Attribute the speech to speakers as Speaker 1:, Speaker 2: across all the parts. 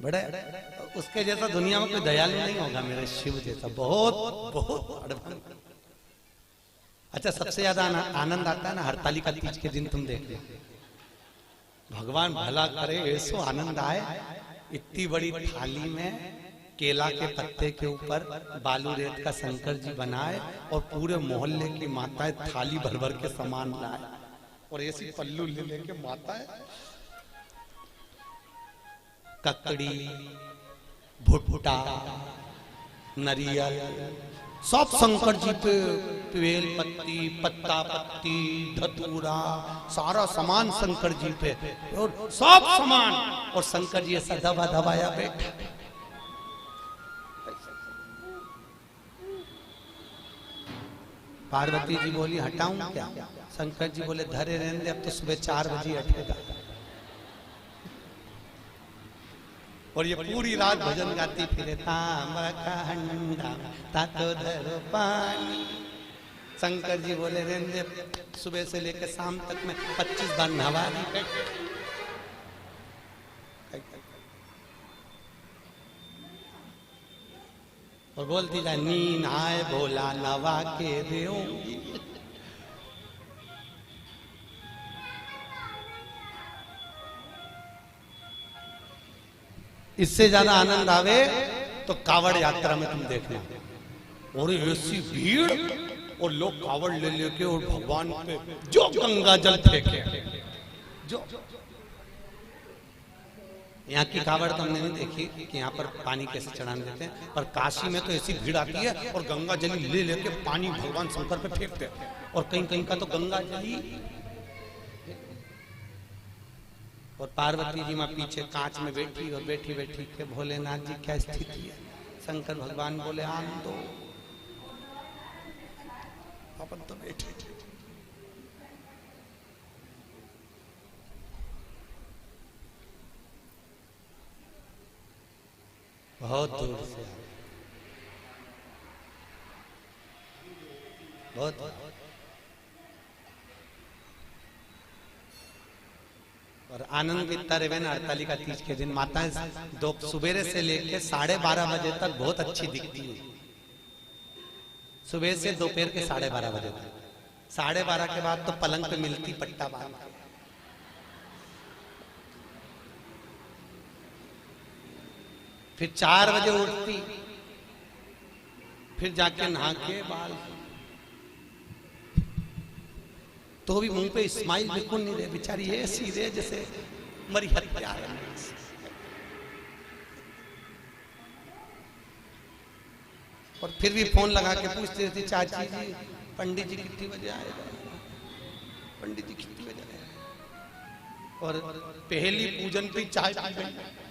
Speaker 1: बड़े उसके जैसा दुनिया में कोई दयालु नहीं होगा मेरे शिव जैसा, बहुत बहुत। अच्छा, सबसे ज्यादा आनंद आता है ना हरतालिका तीज के दिन, तुम देख लो, भगवान भला करे ऐसो आनंद आए। इतनी बड़ी थाली में केला के पत्ते के ऊपर बालू रेत का शंकर जी बनाए और पूरे मोहल्ले की माताएं थाली भर भर के सामान लाए और ऐसी पल्लू ले लेके माताएं ककड़ी, भुट्टा, नरियल सब शंकर जी पे, बेल पत्ती, पत्ता पत्ती, धतूरा, सारा सामान शंकर जी पे और सब सामान, और शंकर जी ऐसा दबा दबाया बैठा। पार्वती जी बोली हटाऊं क्या? शंकर जी बोले धरे रहने दे, अब तो सुबह 4 बजे हटेगा। और ये पूरी रात भजन गाती फिरे, तांबा का हंडा तातो धरो पानी। शंकर जी बोले रहने दे, सुबह से लेकर शाम तक में 25 बार नहवा दी। और बोलती जाए नींद आए भोला नवा के देऊंगी। इससे ज्यादा आनंद आवे तो कावड़ यात्रा में तुम देखना, और ऐसी भीड़ और लोग कावड़ ले लेके और भगवान पे जो गंगा जल फेंके। जो यहाँ की कावड़ तो हमने नहीं देखी कि यहाँ पर पानी कैसे चढ़ाने देते हैं, पर काशी में तो ऐसी भीड़ आती है और गंगा जली ले लेके पानी भगवान शंकर पे फेंकते हैं। और कहीं कहीं का तो गंगा जली, और पार्वती जी माँ पीछे कांच में बैठी और बैठी बैठी के भोलेनाथ जी क्या स्थिति है। शंकर भगवान बोले आन दो, अपन तो बैठे थे। बहुत दूर से बहुत, और आनंद इतना रहे ना हरतालिका तीज के दिन। माताएं दो सुबेरे से लेकर 12:30 बजे तक बहुत अच्छी दिखती है। सुबह से दोपहर के 12:30 बजे तक, 12:30 के बाद तो पलंग पे मिलती पट्टा बांध के। फिर 4 बजे उठती, फिर जाके नहा के बाल, तो भी मुंह पे स्माइल बिल्कुल नहीं रहे, बेचारी ऐसी रहे जैसे मरी हत्या है। और फिर भी फोन लगा के पूछते रहती, चाची जी पंडित जी कितनी बजे आएगा, पंडित जी कितनी बजे आएगा। और पहली पूजन पे चाय पी,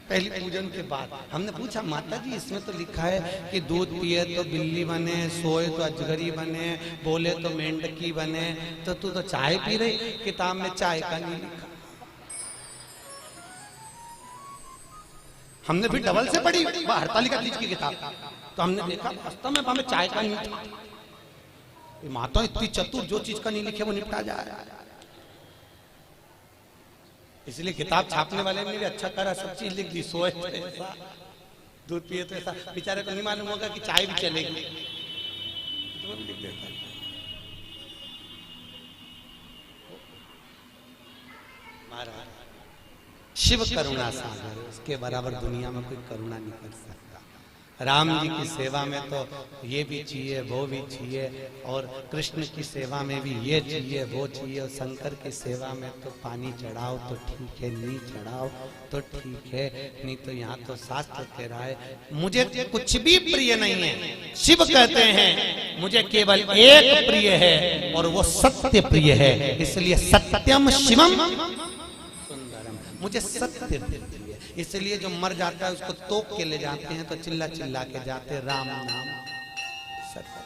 Speaker 1: पहली पूजन के बाद हमने पूछा माता जी इसमें तो लिखा है कि दूध पिए तो बिल्ली बने, सोए तो अजगरी बने, बोले तो मेंढकी बने, तो तू तो चाय पी रही, किताब में चाय का नहीं लिखा। हमने भी डबल से पढ़ी हरतालिका तीज की किताब, तो हमने देखा वास्तव में हमें चाय का नहीं था। माता इतनी चतुर, जो चीज का नहीं लिखे वो निपटा जाए। इसलिए किताब छापने वाले ने भी अच्छा करा, सब चीज लिख दी। सोए तो ऐसा, दूध पिए तो ऐसा, बेचारे को नहीं मालूम होगा कि चाय भी चलेगी, तो भी लिख देता। महाराज शिव करुणा सागर, उसके बराबर दुनिया में कोई करुणा नहीं कर सकता। राम जी की सेवा में तो ये भी चाहिए वो भी चाहिए, और कृष्ण की सेवा में भी ये चाहिए वो चाहिए, और शंकर की सेवा में तो पानी चढ़ाओ तो ठीक है, नहीं चढ़ाओ तो ठीक है, नहीं तो यहाँ तो शास्त्र कह रहा है मुझे कुछ भी प्रिय नहीं है। शिव कहते हैं मुझे केवल एक प्रिय है और वो सत्य प्रिय है, इसलिए सत्यम शिवम सुंदरम, मुझे सत्य प्रिय। इसलिए जो मर जाता है उसको तोप के ले जाते हैं तो चिल्ला चिल्ला के जाते राम नाम सत्य।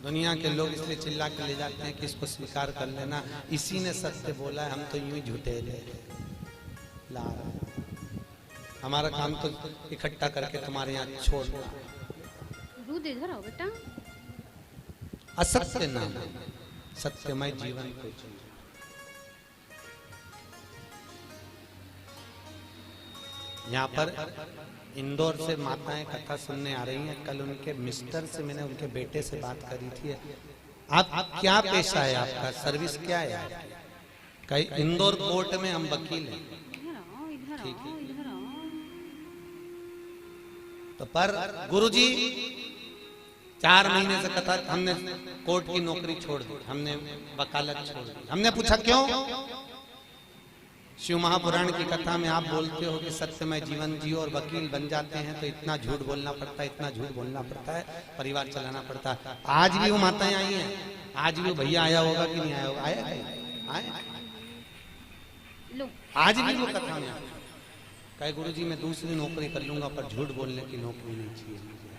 Speaker 1: दुनिया के लोग इसलिए चिल्ला के ले जाते हैं कि इसको स्वीकार कर लेना, इसी ने सत्य बोला है, हम तो यूं ही झूठे ले ला। हमारा काम तो इकट्ठा करके तुम्हारे यहाँ छोड़ना।
Speaker 2: दूध इधर आओ बेटा।
Speaker 1: असत्य नाम सत्यमय जीवन को यहाँ पर इंदौर से माताएं कथा सुनने आ रही हैं। कल उनके मिस्टर से मैंने उनके बेटे से बात करी थी। आप क्या पेशा है, आपका सर्विस क्या है? कहीं इंदौर कोर्ट में हम वकील हैं। ठीक है, तो पर गुरुजी 4 महीने से कथा, हमने कोर्ट की नौकरी छोड़ दी, हमने वकालत छोड़ दी। हमने पूछा क्यों? शिव महापुराण की कथा में आप बोलते हो कि सत्यमय जीवन जियो और वकील बन जाते हैं तो इतना झूठ बोलना पड़ता है, इतना झूठ बोलना पड़ता है, परिवार चलाना पड़ता है। आज भी वो माताएं आई हैं, आज भी वो भैया आया होगा कि नहीं आया होगा? आया आज भी वो कथा में कहे गुरुजी मैं दूसरी नौकरी कर लूंगा पर झूठ बोलने की नौकरी नहीं चाहिए मुझे,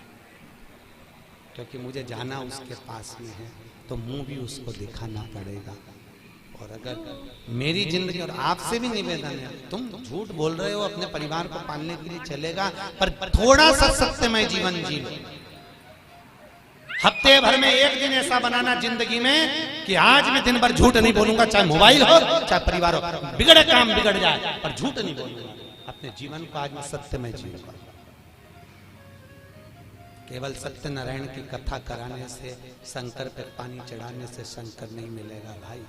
Speaker 1: क्योंकि मुझे जाना उसके पास में है तो मुंह भी उसको दिखाना पड़ेगा। और अगर मेरी जिंदगी, और आपसे भी निवेदन है, तुम झूठ बोल रहे हो अपने परिवार को पालने के लिए चलेगा, पर थोड़ा सा सत्यमय जीवन जियो। हफ्ते भर में एक दिन ऐसा बनाना जिंदगी में कि आज मैं दिन भर झूठ नहीं बोलूंगा, चाहे मोबाइल हो चाहे परिवार हो, बिगड़े काम बिगड़ जाए पर झूठ नहीं बोलूंगा। अपने जीवन को आज मैं सत्यमय जीऊंगा। केवल सत्यनारायण की कथा कराने से, शंकर पे पानी चढ़ाने से शंकर नहीं मिलेगा भाई।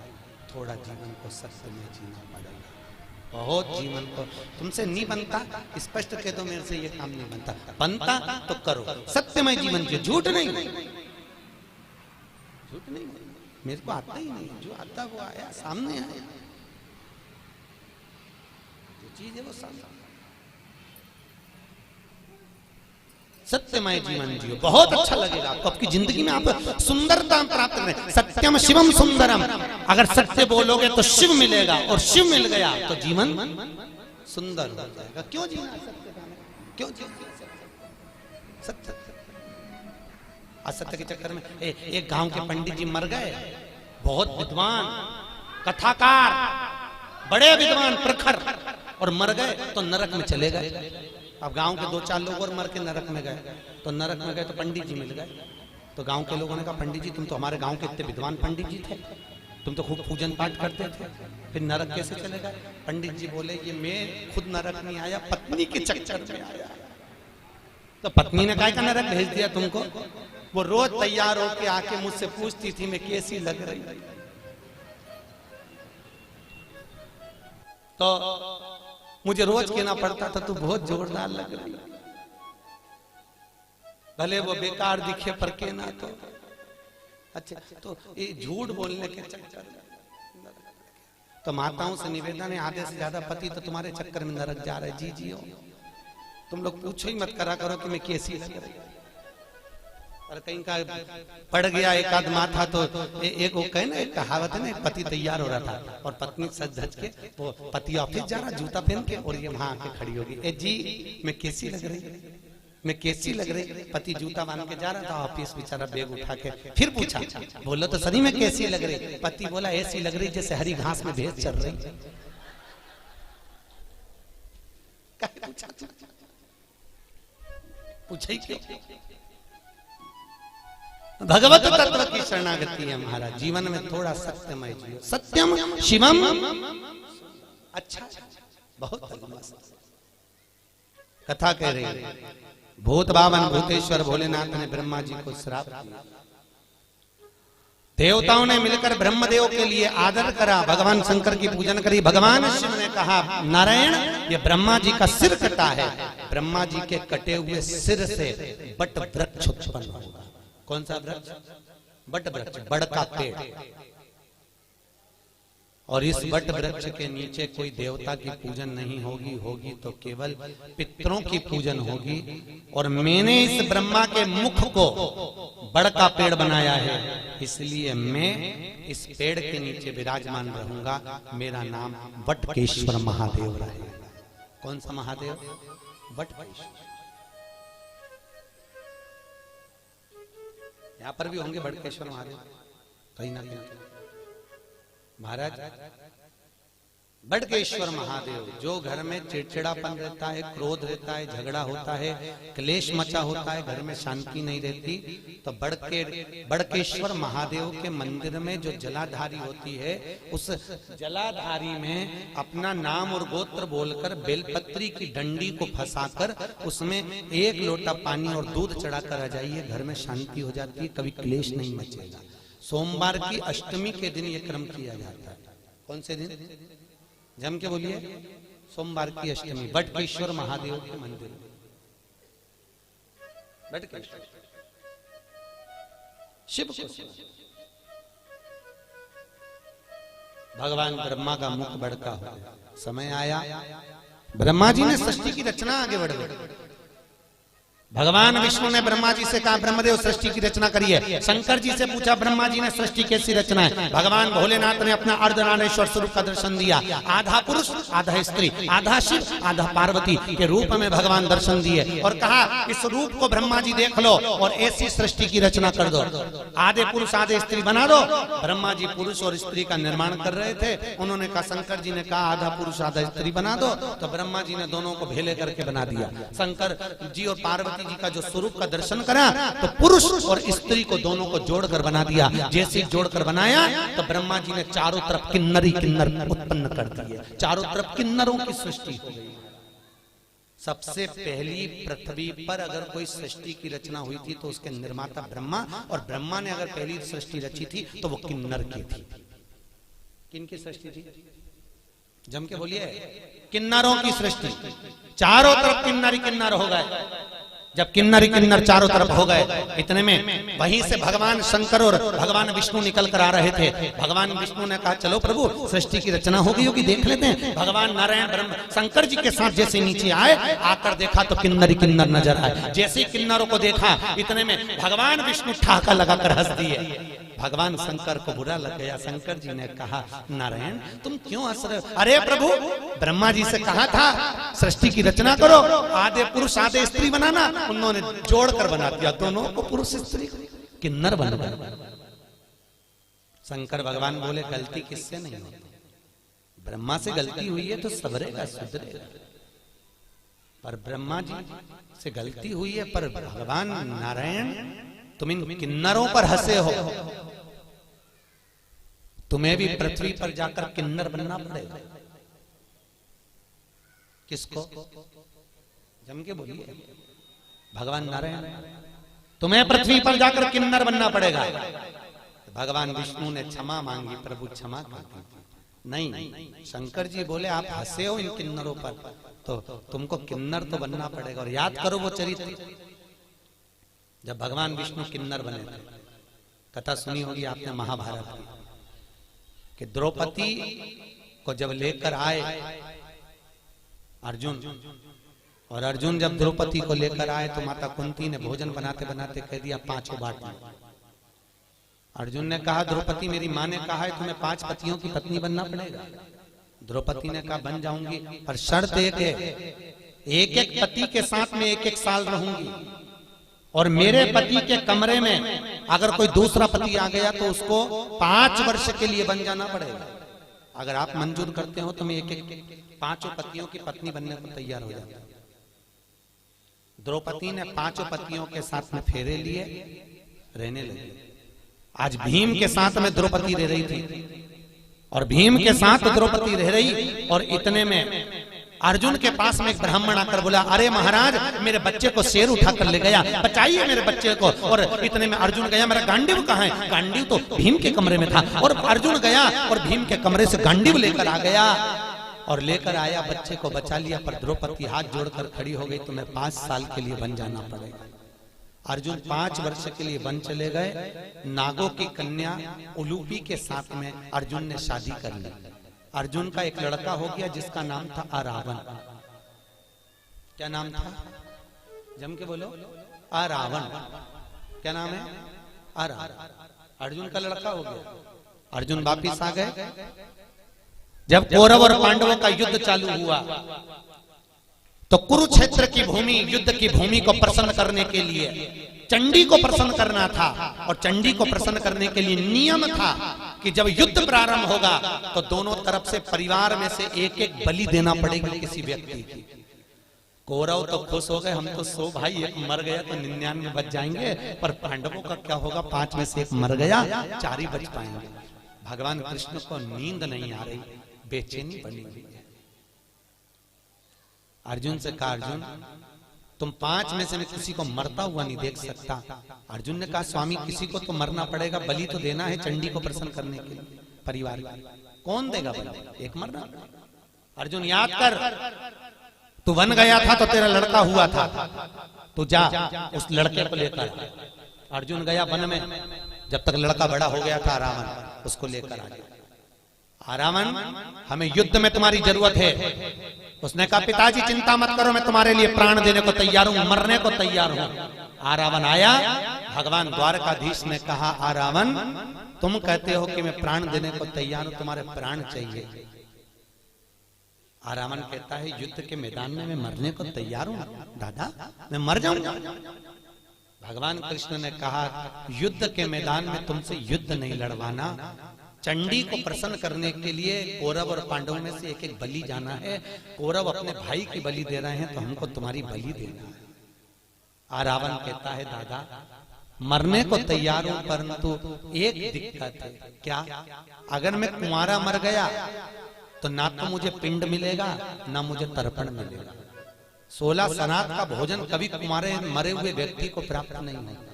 Speaker 1: थोड़ा जीवन को सत्य में जीना पड़ेगा। बहुत जीवन को तुमसे नहीं बनता, स्पष्ट कह दो मेरे से ये काम नहीं बनता, बनता तो करो सत्यमय जीवन जियो, झूठ नहीं। झूठ नहीं, मेरे को आता ही नहीं, जो आता वो आया, सामने आया, जो चीज है वो सामने। सत्यमय जीवन जियो, बहुत अच्छा लगेगा आपको। आपकी जिंदगी में आप सुंदरता प्राप्त करें। सत्यम शिवम सुंदरम, अगर सत्य बोलोगे तो शिव मिलेगा, और शिव मिल गया तो जीवन सुंदर हो जाएगा। क्यों जीना सत्य का? क्यों जीना सत्य? असत्य के चक्कर में एक गांव के पंडित जी मर गए, बहुत विद्वान कथाकार, बड़े विद्वान प्रखर, और मर गए तो नरक में चले गए। अब गांव के 2-4 लोग और मर के नरक में गए, तो नरक में गए तो पंडित जी मिल गए। तो गांव के लोगों ने कहा पंडित जी तुम तो हमारे गांव के इतने विद्वान पंडित जी थे, तुम तो खूब पूजन पाठ करते थे, फिर नरक कैसे चले गए? पंडित जी बोले ये मैं खुद नरक नहीं आया, पत्नी के चक्कर में आया। तो पत्नी ने कहा नरक भेज दिया तुमको? वो रोज तैयार होके आके मुझसे पूछती थी मैं कैसी लग रही। तो मुझे रोज कहना पड़ता था तू बहुत जोरदार लग रही, भले वो बेकार दिखे पर कहना तो अच्छा। तो ये झूठ बोलने के चक्कर में तो माताओं से निवेदन है, आधे से ज्यादा पति तो तुम्हारे चक्कर में नरक जा रहे। जी जियो, तुम लोग पूछो ही मत करा करो कि मैं कैसी लग रही। और कहीं का पड़ गया एक आध माथा तो एक वो कहे ना, एक कहावत है ना, एक पति तैयार हो रहा था और पत्नी सज धज के, वो पति ऑफिस जा रहा जूता पहन के, और ये वहां आके खड़ी होगी, ए जी मैं कैसी लग रही, मैं कैसी लग रही? पति जूता बांध के जा रहा था ऑफिस, बेचारा बैग उठा के, फिर पूछा बोलो तो सही में कैसी लग रही? पति बोला ऐसी लग रही जैसे हरी घास में भैंस चल रही। पूछा ही क्यों? भगवत तत्व की शरणागति है महाराज। जीवन में थोड़ा सत्यमय जियो, सत्यम शिवम। अच्छा, बहुत कथा कह रही है। भूत बावन भूतेश्वर भोलेनाथ ने ब्रह्मा जी को श्राप दिया। देवताओं ने मिलकर ब्रह्मदेव के लिए आदर करा, भगवान शंकर की पूजन करी। भगवान शिव ने कहा नारायण ये ब्रह्मा जी का सिर कटा है, ब्रह्मा जी के कटे हुए सिर से बट वृक्ष उत्पन्न होगा। कौन सा वृक्ष? बट वृक्ष, बड़ का पेड़। और इस बट वृक्ष के नीचे कोई देवता की पूजन नहीं होगी, होगी तो केवल पितरों की पूजन होगी। और मैंने इस ब्रह्मा के मुख को बड़ का पेड़ बनाया है, इसलिए मैं इस पेड़ के नीचे विराजमान रहूंगा। मेरा नाम वटकेश्वर महादेव रहेगा। कौन सा महादेव? वटकेश्वर। यहाँ पर भी होंगे बड़केश्वर महादेव कहीं ना कहीं। महाराज बड़केश्वर महादेव, जो घर में चिड़चिड़ापन रहता है, क्रोध रहता है, झगड़ा होता है, क्लेश मचा होता है, घर में शांति नहीं रहती, तो बड़केश्वर महादेव के मंदिर में जो जलाधारी होती है, उस जलाधारी में अपना नाम और गोत्र बोलकर बेलपत्री की डंडी को फंसाकर उसमें 1 लोटा पानी और दूध चढ़ाकर आ जाइए, घर में शांति हो जाती है, कभी क्लेश नहीं मचेगा। सोमवार की अष्टमी के दिन यह क्रम किया जाता है। कौन से दिन? जम के बोलिए। सोमवार की अष्टमी, बटकेश्वर महादेव के मंदिर में। बटकेश्वर शिव को भगवान ब्रह्मा का मुख बड़का हो गया। समय आया, ब्रह्मा जी ने सृष्टि की रचना आगे बढ़ गई। भगवान विष्णु ने ब्रह्मा जी से कहा, ब्रह्मदेव सृष्टि की रचना करिए। शंकर जी से पूछा, ब्रह्मा जी ने सृष्टि कैसी रचना है? भगवान भोलेनाथ ने अपना अर्धनारेश्वर स्वरूप का दर्शन दिया। आधा पुरुष आधा स्त्री, आधा शिव आधा पार्वती के रूप में भगवान दर्शन दिए और कहा, इस रूप को ब्रह्मा जी देख लो और ऐसी सृष्टि की रचना कर दो। आधे पुरुष आधे स्त्री बना दो। ब्रह्मा जी पुरुष और स्त्री का निर्माण कर रहे थे। उन्होंने कहा, शंकर जी ने कहा आधा पुरुष आधा स्त्री बना दो, तो ब्रह्मा जी ने दोनों को भेले करके बना दिया। शंकर जी और पार्वती जी का जो स्वरूप का दर्शन करा, तो पुरुष और स्त्री को दोनों को जोड़कर बना दिया। जैसे जोड़कर बनाया तो ब्रह्मा जी ने चारों तरफ किन्नरी किन्नर उत्पन्न कर दिए। चारों तरफ किन्नरों की सृष्टि हो गई। सबसे पहली पृथ्वी पर अगर कोई सृष्टि की रचना हुई थी तो उसके निर्माता ब्रह्मा, और ब्रह्मा ने अगर पहली सृष्टि रची थी तो वो किन्नर की थी। किनकी सृष्टि थी? जम के बोलिए। किन्नरों की सृष्टि। चारों तरफ किन्नरी किन्नर हो गए। जब किन्नरी किन्नर चारों तरफ हो गए, इतने में वहीं से भगवान शंकर और भगवान विष्णु निकल कर आ रहे थे। भगवान विष्णु ने कहा, चलो प्रभु सृष्टि की रचना हो गई होगी, देख लेते हैं। भगवान नारायण ब्रह्म शंकर जी के साथ जैसे नीचे आए, आकर देखा तो किन्नरी किन्नर नजर आए। जैसे किन्नरों को देखा, इतने में भगवान विष्णु ठहाका लगाकर हंस दिए। भगवान शंकर को बुरा लग गया। शंकर जी ने कहा, नारायण तुम क्यों हंस रहे हो? अरे प्रभु, ब्रह्मा जी से कहा था सृष्टि की रचना करो, आधे पुरुष आधे स्त्री बनाना, उन्होंने जोड़कर बना दिया दोनों को, पुरुष स्त्री किन्नर बन गए। शंकर भगवान बोले, गलती किससे नहीं होती? ब्रह्मा से गलती हुई है तो सबरेगा सुधरेगा। पर ब्रह्मा जी से गलती हुई है, पर भगवान नारायण तुम इन किन्नरों पर हंसे हो, तुम्हें भी पृथ्वी पर जाकर किन्नर बनना पड़ेगा। किसको? जम के बोलिए। भगवान नारायण, तुम्हें पृथ्वी पर जाकर किन्नर बनना पड़ेगा। भगवान विष्णु ने क्षमा मांगी, प्रभु क्षमा कर दीजिए। नहीं, शंकर जी बोले, आप हंसे हो इन किन्नरों पर, तो तुमको किन्नर तो बनना पड़ेगा। और याद करो वो चरित्र, जब भगवान विष्णु किन्नर बने थे। कथा सुनी होगी आपने महाभारत की, कि द्रौपदी को जब लेकर आए अर्जुन, और अर्जुन जब द्रौपदी को लेकर आए तो माता कुंती ने भोजन बनाते बनाते कह दिया, 5 बांट लो। अर्जुन ने कहा, द्रौपदी मेरी माँ ने कहा है तुम्हें 5 पतियों की पत्नी बनना पड़ेगा। द्रौपदी ने कहा, बन जाऊंगी, पर शर्त एक है, एक एक पति के साथ में 1-1 साल रहूंगी, और मेरे पति के कमरे में अगर कोई दूसरा पति आ गया तो उसको 5 वर्ष के लिए बन जाना पड़ेगा। अगर आप मंजूर करते हो तो मैं 5 पतियों की पत्नी बनने को तैयार हो जाता। द्रौपदी ने 5 पतियों के साथ में फेरे लिए, रहने लगी। आज भीम के साथ में द्रौपदी रह रही थी, और भीम के साथ द्रौपदी रह रही, और इतने में अर्जुन के पास में एक ब्राह्मण आकर बोला, अरे महाराज मेरे बच्चे को शेर उठाकर ले गया, बचाइए मेरे बच्चे को। और इतने में अर्जुन गया, मेरा गांडीव कहाँ है? गांडीव तो भीम के कमरे में था। और अर्जुन गया और भीम के कमरे से गांडीव लेकर आ गया, और लेकर आया, बच्चे को बचा लिया। पर द्रौपदी हाथ जोड़कर खड़ी हो गई, तुम्हें 5 साल के लिए बन जाना पड़ेगा। अर्जुन 5 वर्ष के लिए वन चले गए। नागों की कन्या उलूपी के साथ में अर्जुन ने शादी कर ली। अर्जुन का एक लड़का हो गया जिसका नाम था अरावण। क्या नाम था? जम के बोलो। अरावण। क्या नाम है? अरावण। अर्जुन का लड़का हो गया। अर्जुन वापिस आ गए। जब कौरव और पांडवों का युद्ध चालू हुआ तो कुरुक्षेत्र की भूमि, युद्ध की भूमि को प्रसन्न करने के लिए चंडी को प्रसन्न करना था, और चंडी को प्रसन्न करने के लिए नियम था कि जब युद्ध प्रारंभ होगा तो दोनों तरफ से परिवार में से एक एक बलि देना पड़ेगा किसी व्यक्ति की। कौरव तो खुश हो गए, हम तो 100 भाई, एक मर गया तो 99 बच जाएंगे, पर पांडवों का क्या होगा, 5 में से एक मर गया, 4 ही बच पाएंगे। भगवान कृष्ण को नींद नहीं आ रही, बेचैनी बनी हुई है। अर्जुन से कहा, अर्जुन तुम 5 में से मैं किसी को मरता हुआ नहीं देख सकता। अर्जुन ने कहा, स्वामी किसी को तो मरना पड़ेगा, बलि तो देना है चंडी को प्रसन्न करने के लिए परिवार का। कौन देगा बलि? एक मरना। अर्जुन याद कर, तू बन गया था तो तेरा लड़का हुआ था, तू जा उस लड़के को लेकर। अर्जुन गया वन में, जब तक लड़का बड़ा हो गया था रावण, उसको लेकर आ गया। रावण, हमें युद्ध में तुम्हारी जरूरत है। उसने कहा, पिताजी चिंता मत करो, मैं तुम्हारे लिए प्राण देने को तैयार हूं, मरने को तैयार हूं। रावण आया, भगवान द्वारकाधीश ने कहा, रावण तुम कहते हो कि मैं प्राण देने को तैयार हूं, तुम्हारे प्राण चाहिए। रावण कहता है, युद्ध के मैदान में मैं मरने को तैयार हूं दादा, मैं मर जाऊंगा। भगवान कृष्ण ने कहा, युद्ध के मैदान में तुमसे युद्ध नहीं लड़वाना, चंडी को प्रसन्न करने के लिए कौरव और पांडवों में से एक एक बलि जाना है। कौरव अपने भाई की बलि दे रहे हैं, तो हमको तुम्हारी बलि देना है। रावण कहता है, दादा मरने को तैयार हूं, परंतु एक दिक्कत है। क्या? अगर मैं कुंवारा मर गया तो ना तो मुझे पिंड मिलेगा, ना मुझे तर्पण मिलेगा। 16 सनात का भोजन कभी कुंवारे मरे हुए व्यक्ति को प्राप्त नहीं होता,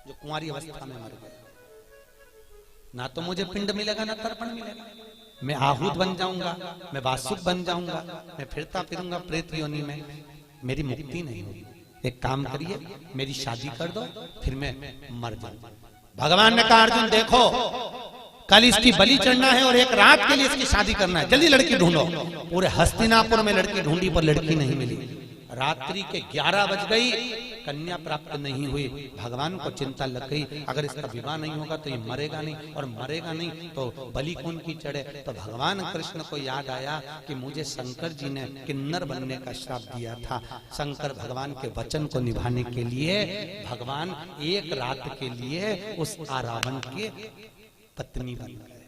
Speaker 1: जो कुंवारी अवस्था में मर गया। ना तो मुझे पिंड मिलेगा, ना तर्पण मिलेगा। मैं आहूत बन जाऊंगा, मैं वासुक बन जाऊंगा, मैं फिरता फिरूंगा प्रेत योनि में, मेरी मुक्ति नहीं होगी। एक काम करिए, मेरी शादी कर दो, फिर मैं मर जाऊंगा। भगवान ने कहा, अर्जुन देखो, कल इसकी बलि चढ़ना है और एक रात के लिए इसकी शादी करना है, जल्दी लड़की ढूंढो। पूरे हस्तिनापुर में लड़की ढूंढी, पर लड़की नहीं मिली। रात्रि के 11 बज गई, कन्या प्राप्त नहीं हुई। भगवान को चिंता लग गई, अगर इसका विवाह नहीं होगा तो ये मरेगा नहीं, और मरेगा नहीं तो बलि कौन की चढ़े। तो भगवान कृष्ण को याद आया कि मुझे शंकर जी ने किन्नर बनने का श्राप दिया था। शंकर भगवान के वचन को निभाने के लिए भगवान एक रात के लिए उस रावण के पत्नी बन गए।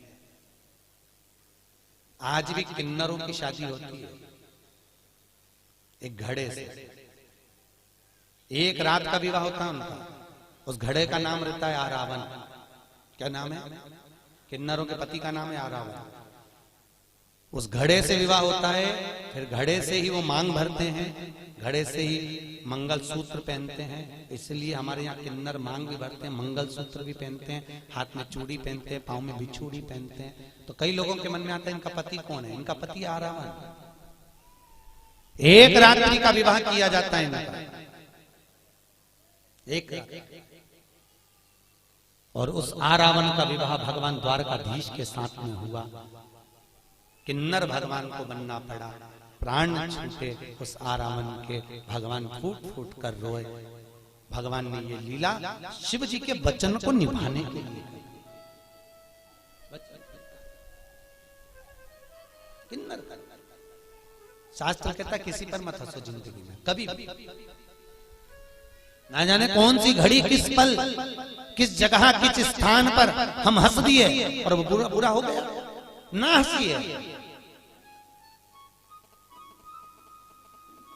Speaker 1: आज भी किन्नरों की शादी होती है एक घड़े से, एक रात का विवाह होता है उनका। उस घड़े का नाम रहता है रावण। क्या नाम है? किन्नरों के पति का नाम है रावण। उस घड़े से विवाह होता है, फिर घड़े से ही वो मांग भरते हैं, घड़े से ही मंगल सूत्र पहनते हैं। इसलिए हमारे यहाँ किन्नर मांग भी भरते हैं, मंगल सूत्र भी पहनते हैं, हाथ में चूड़ी पहनते हैं, पाँव में बिछूड़ी पहनते हैं। तो कई लोगों के मन में आता है इनका पति कौन है? इनका पति रावण। एक रात्रि का विवाह किया जाता है इनका, एक रात। और उस रावण का विवाह भगवान द्वारकाधीश के साथ में हुआ। किन्नर भगवान को बनना पड़ा, प्राण छूटे उस रावण के। भगवान फूट फूट कर रोए। भगवान ने ये लीला शिव जी के वचन को निभाने के लिए। किन्नर शास्त्र कहता किसी पर मत हंसो जिंदगी में कभी भी। ना जाने कौन सी घड़ी, किस पल, किस जगह, किस स्थान पर हम हंस दिए और वो बुरा बुरा हो गया। ना हंसिए,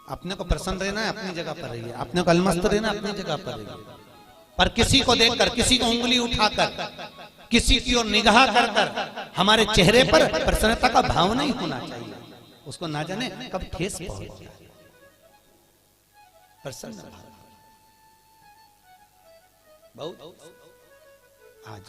Speaker 1: अपने को प्रसन्न रहना है, अपनी जगह पर रहिए। अपने को अलमस्त रहना, अपनी जगह पर रहिए। पर किसी को देखकर, किसी को उंगली उठाकर, किसी की ओर निगाह कर कर हमारे चेहरे पर प्रसन्नता का भाव नहीं होना चाहिए। उसको ना जाने कब ठेस पहुंच जाए। प्रसन्न बहुत आज